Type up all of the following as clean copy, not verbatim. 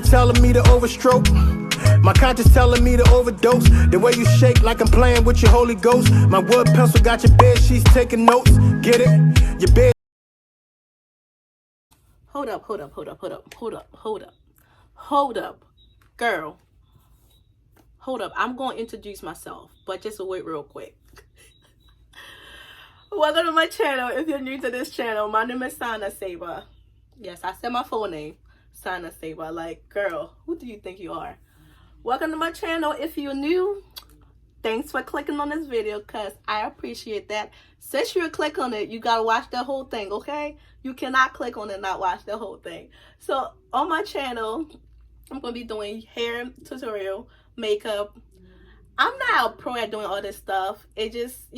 Telling me to overstroke. My conscience telling me to overdose. The way you shake like I'm playing with your Holy Ghost. My wood pencil got your bed sheets taking notes. Get it? Your bed. Hold up. Girl. Hold up. I'm going to introduce myself, but just wait real quick. Welcome to my channel. If you're new to this channel, my name is Saygbah. Yes, I said my full name. Saygbah. Like, girl, who do you think you are? Welcome to my channel. If you're new, thanks for clicking on this video, because I appreciate that. Since you click on it, you gotta watch the whole thing, okay? You cannot click on it and not watch the whole thing. So on my channel, I'm gonna be doing hair tutorial, makeup. I'm not a pro at doing all this stuff. It just,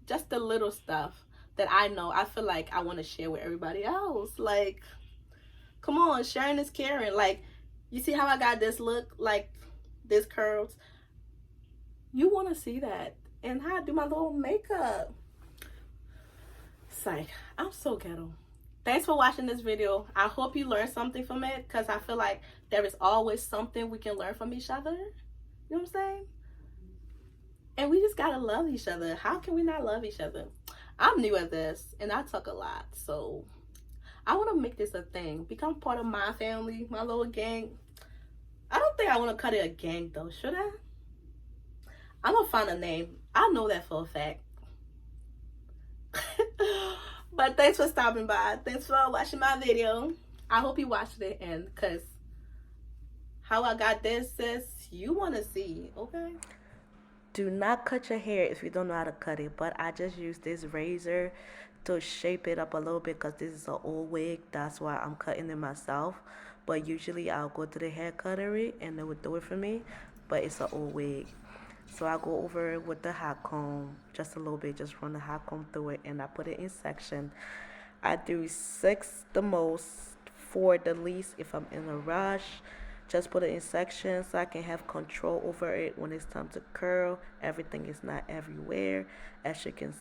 just the little stuff that I know. I feel like I want to share with everybody else. Like, come on, sharing is caring. Like, you see how I got this look, like this curls? You want to see that and how I do my little makeup. Psych, I'm so ghetto. Thanks for watching this video. I hope you learned something from it, because I feel like there is always something we can learn from each other. You know what I'm saying? And we just gotta love each other. How can we not love each other? I'm new at this and I talk a lot, so I want to make this a thing. Become part of my family, my little gang. I don't think I want to cut it a gang though, should I? I'm gonna find a name. I know that for a fact. But thanks for stopping by. Thanks for watching my video. I hope you watched it, and because how I got this, sis, you want to see, okay? Do not cut your hair if you don't know how to cut it, but I just use this razor to shape it up a little bit because this is an old wig. That's why I'm cutting it myself. But usually I'll go to the hair cuttery and they would do it for me, but it's an old wig. So I go over it with the hot comb just a little bit, just run the hot comb through it, and I put it in section. I do 6 the most, 4 the least if I'm in a rush. Just put it in sections so I can have control over it when it's time to curl. Everything is not everywhere, as you can see.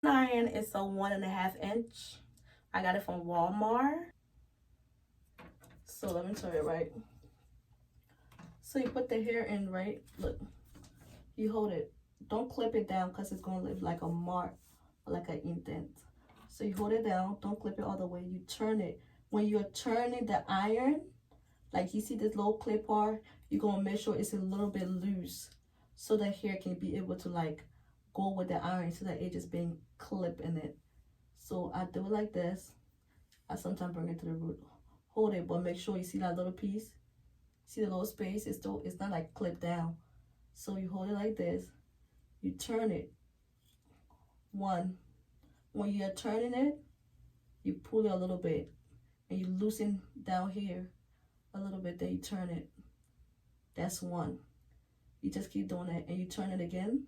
Iron is a 1.5 inch. I got it from Walmart. So let me tell you, right? So you put the hair in, right? Look, you hold it. Don't clip it down because it's going to leave like a mark or like an indent. So you hold it down. Don't clip it all the way. You turn it. When you're turning the iron, like you see this little clip part, you're going to make sure it's a little bit loose so the hair can be able to like go with the iron so that it just being clipped in it. So I do it like this. I sometimes bring it to the root. Hold it, but make sure you see that little piece. See the little space? It's not like clipped down. So you hold it like this. You turn it. One. When you're turning it, you pull it a little bit. And you loosen down here a little bit. Then you turn it. That's 1. You just keep doing that. And you turn it again.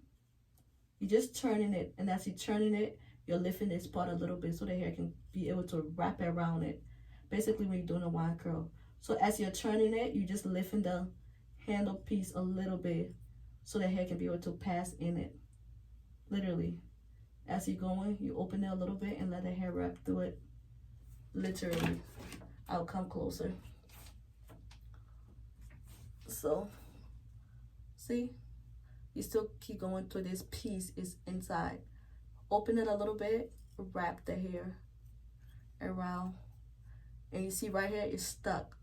You're just turning it. And as you're turning it, you're lifting this part a little bit so the hair can be able to wrap around it. Basically when you're doing a wide curl. So as you're turning it, you just lifting the handle piece a little bit so the hair can be able to pass in it. Literally. As you're going, you open it a little bit and let the hair wrap through it. Literally. I'll come closer. So, see? You still keep going till this piece is inside. Open it a little bit, wrap the hair around. And you see right here, it's stuck.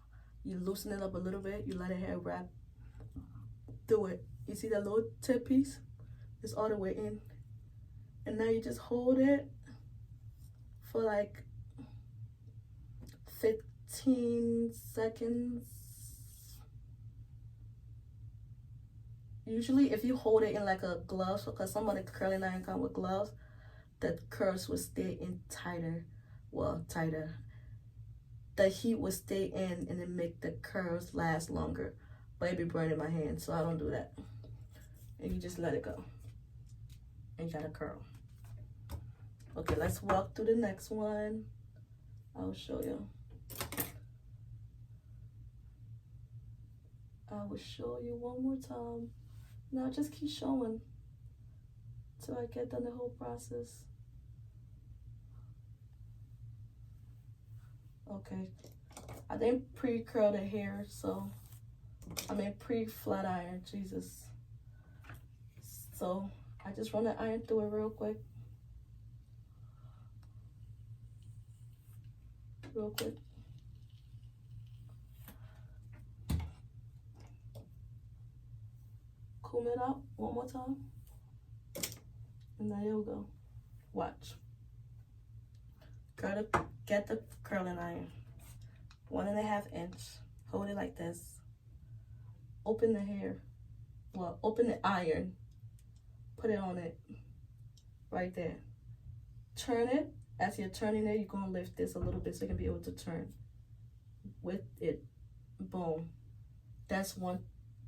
You loosen it up a little bit, you let the hair wrap through it. You see that little tip piece? It's all the way in. And now you just hold it for like 15 seconds. Usually if you hold it in like a glove, because some of the curling iron come with gloves, the curls will stay in tighter. Well, tighter. The heat will stay in and then make the curls last longer. But it'd be burning my hand, so I don't do that. And you just let it go. And you got a curl. Okay, let's walk through the next one. I'll show you. I will show you one more time. Now just keep showing till I get done the whole process. Okay. I didn't pre-curl the hair, so I mean pre-flat iron, Jesus. So I just run the iron through it real quick. Real quick. Comb it out one more time. And there we go. Watch. Get the curling iron. 1.5 inch. Hold it like this. Open the hair. Well, open the iron. Put it on it. Right there. Turn it. As you're turning it, you're going to lift this a little bit so you can be able to turn with it. Boom. That's one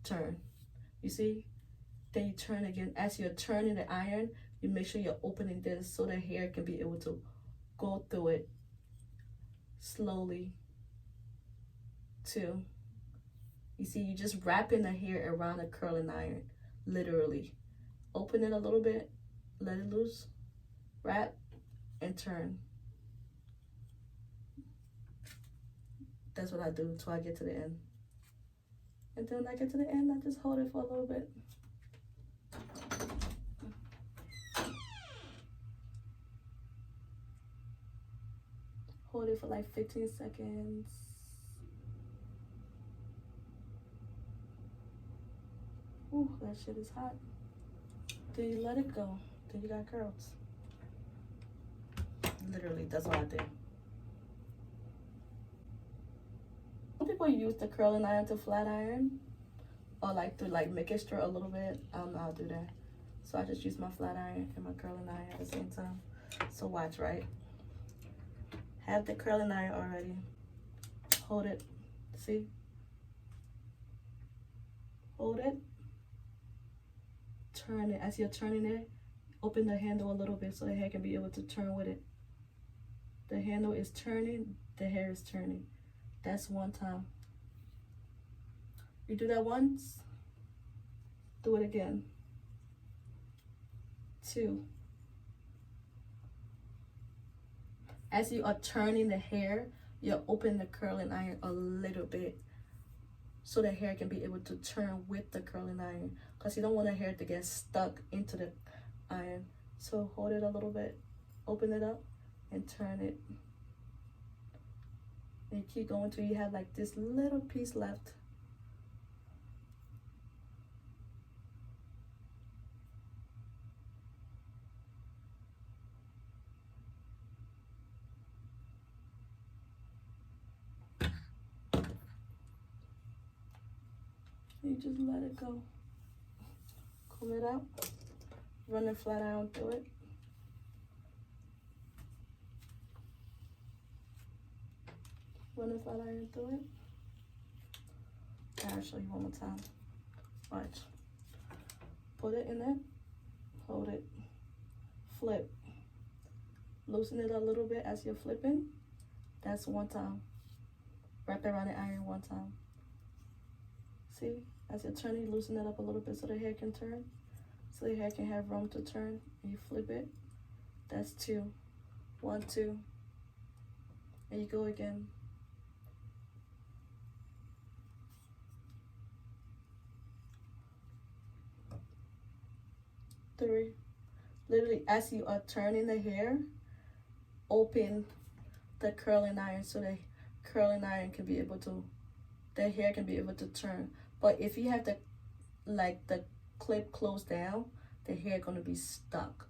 turn. You see? Then you turn again. As you're turning the iron, you make sure you're opening this so the hair can be able to go through it slowly too. You see, you're just wrapping the hair around the curling iron, literally. Open it a little bit, let it loose, wrap, and turn. That's what I do until I get to the end. And then when I get to the end, I just hold it for a little bit. Hold it for like 15 seconds. Ooh, that shit is hot. Then you let it go. Then you got curls. Literally, that's what I did. Some people use the curling iron to flat iron, or like to like make it straight a little bit. I don't know how to do that. So I just use my flat iron and my curling iron at the same time. So watch, right? Have the curling iron already. Hold it. See? Hold it. Turn it. As you're turning it, open the handle a little bit so the hair can be able to turn with it. The handle is turning, the hair is turning. That's one time. You do that once, do it again. 2. As you are turning the hair, you open the curling iron a little bit so the hair can be able to turn with the curling iron, because you don't want the hair to get stuck into the iron. So hold it a little bit, open it up, and turn it. And you keep going till you have like this little piece left. You just let it go. Comb it out. Run the flat iron through it. Run the flat iron through it. I'll show you one more time. Watch. Put it in there. Hold it. Flip. Loosen it a little bit as you're flipping. That's one time. Wrap it around the iron one time. See? As you're turning, loosen it up a little bit so the hair can turn. So the hair can have room to turn. And you flip it. That's 2. 1, 2. And you go again. 3. Literally, as you are turning the hair, open the curling iron so the curling iron can be able to, the hair can be able to turn. But if you have the clip closed down, the hair gonna be stuck.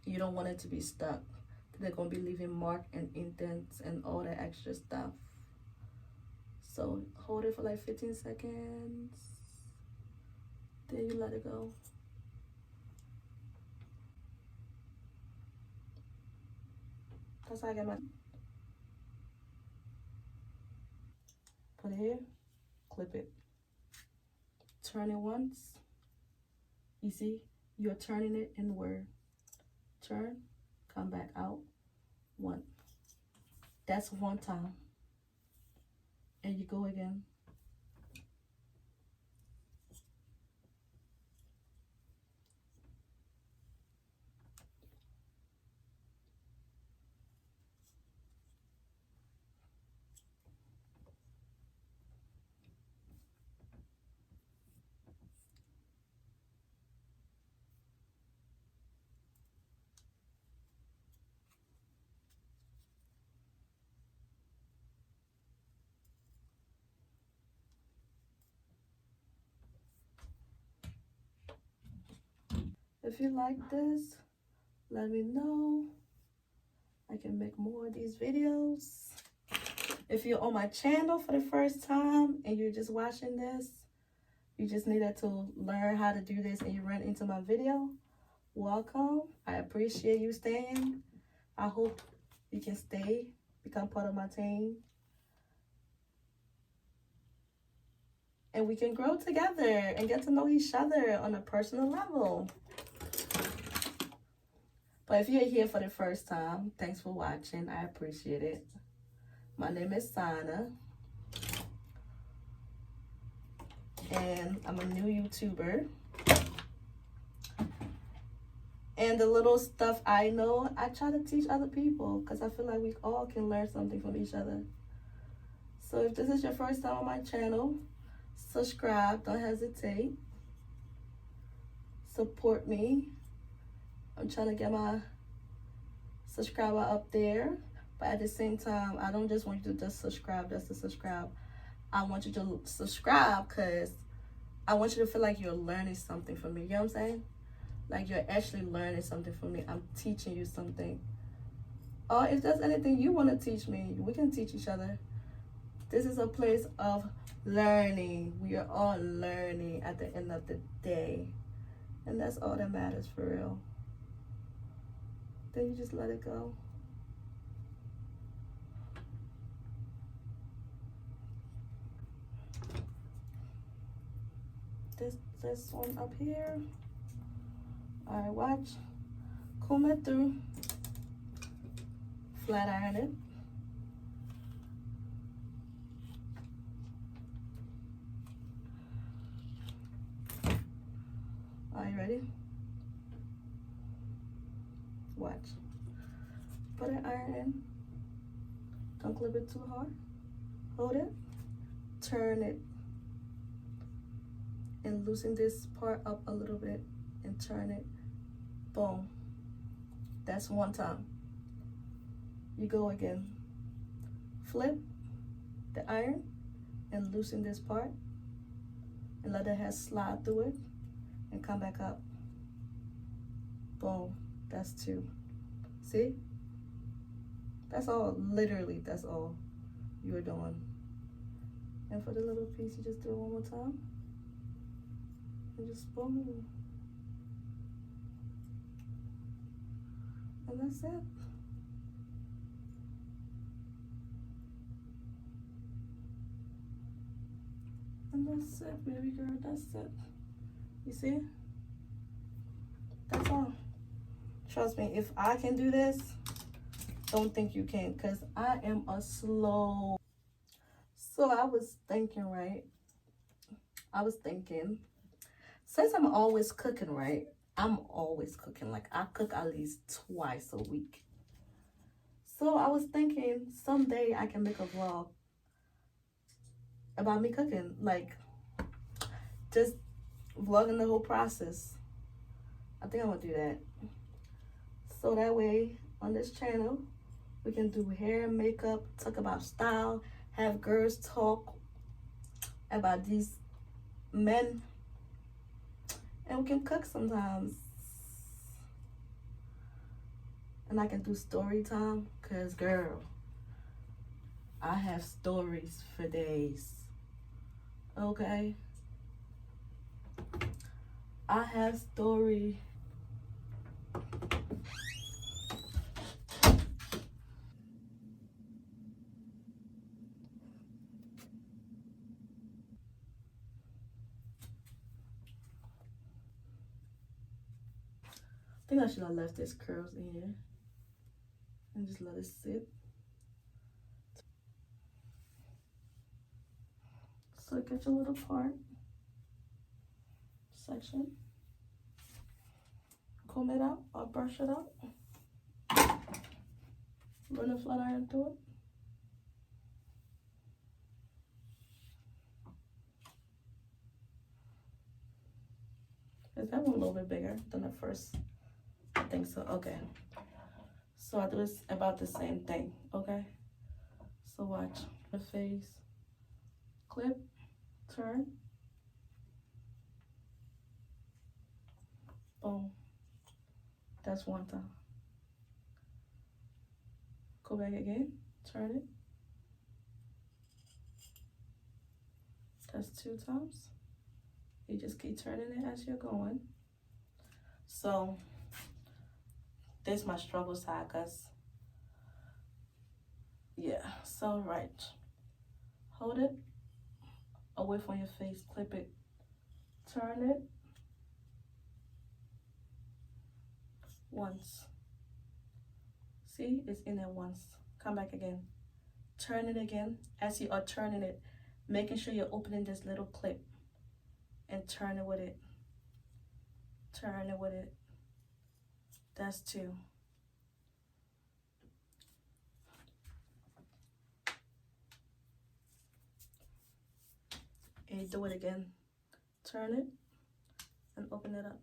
You don't want it to be stuck. They're gonna be leaving mark and indents and all that extra stuff. So hold it for like 15 seconds. Then you let it go. That's how I get my. Put it here, clip it. Turn it once. You see, you're turning it inward. Turn, come back out. 1. That's one time. And you go again. If you like this, let me know. I can make more of these videos. If you're on my channel for the first time and you're just watching this, you just needed to learn how to do this and you ran into my video, welcome. I appreciate you staying. I hope you can stay, become part of my team, and we can grow together and get to know each other on a personal level. But if you're here for the first time, thanks for watching. I appreciate it. My name is Sana, and I'm a new YouTuber. And the little stuff I know, I try to teach other people because I feel like we all can learn something from each other. So if this is your first time on my channel, subscribe, don't hesitate. Support me. I'm trying to get my subscriber up there. But at the same time, I don't just want you to just subscribe just to subscribe. I want you to subscribe because I want you to feel like you're learning something from me. You know what I'm saying? Like you're actually learning something from me. I'm teaching you something. Or if there's anything you want to teach me, we can teach each other. This is a place of learning. We are all learning at the end of the day. And that's all that matters for real. Then you just let it go. This one up here. All right, watch. Comb it through. Flat iron it. Are you ready? Watch. Put an iron in. Don't clip it too hard. Hold it. Turn it. And loosen this part up a little bit and turn it. Boom. That's one time. You go again. Flip the iron and loosen this part and let the hair slide through it and come back up. Boom. That's two. See? That's all, literally, that's all you're doing. And for the little piece, you just do it one more time. And just boom. And that's it. And that's it, baby girl, that's it. You see? That's all. Trust me, if I can do this, don't think you can, because I am a slow. So I was thinking, right? Since I'm always cooking, right? I'm always cooking. Like, I cook at least twice a week. So I was thinking someday I can make a vlog about me cooking. Like, just vlogging the whole process. I think I'm gonna do that. So that way, on this channel, we can do hair, makeup, talk about style, have girls talk about these men, and we can cook sometimes. And I can do story time, cause girl, I have stories for days. Okay? I have story. I think I should have left this curls in here and just let it sit. So get your little part section, comb it out or brush it out, run a flat iron through it. Is that one a little bit bigger than the first? I think so. Okay. So I do this about the same thing. Okay. So watch the face. Clip. Turn. Boom. That's one time. Go back again, turn it. That's 2 times. You just keep turning it as you're going. So this is my struggle side, cause yeah, so right. Hold it away from your face, clip it, turn it once. See, it's in there once. Come back again. Turn it again. As you are turning it, making sure you're opening this little clip and turn it with it. Turn it with it. That's 2. And you do it again. Turn it and open it up.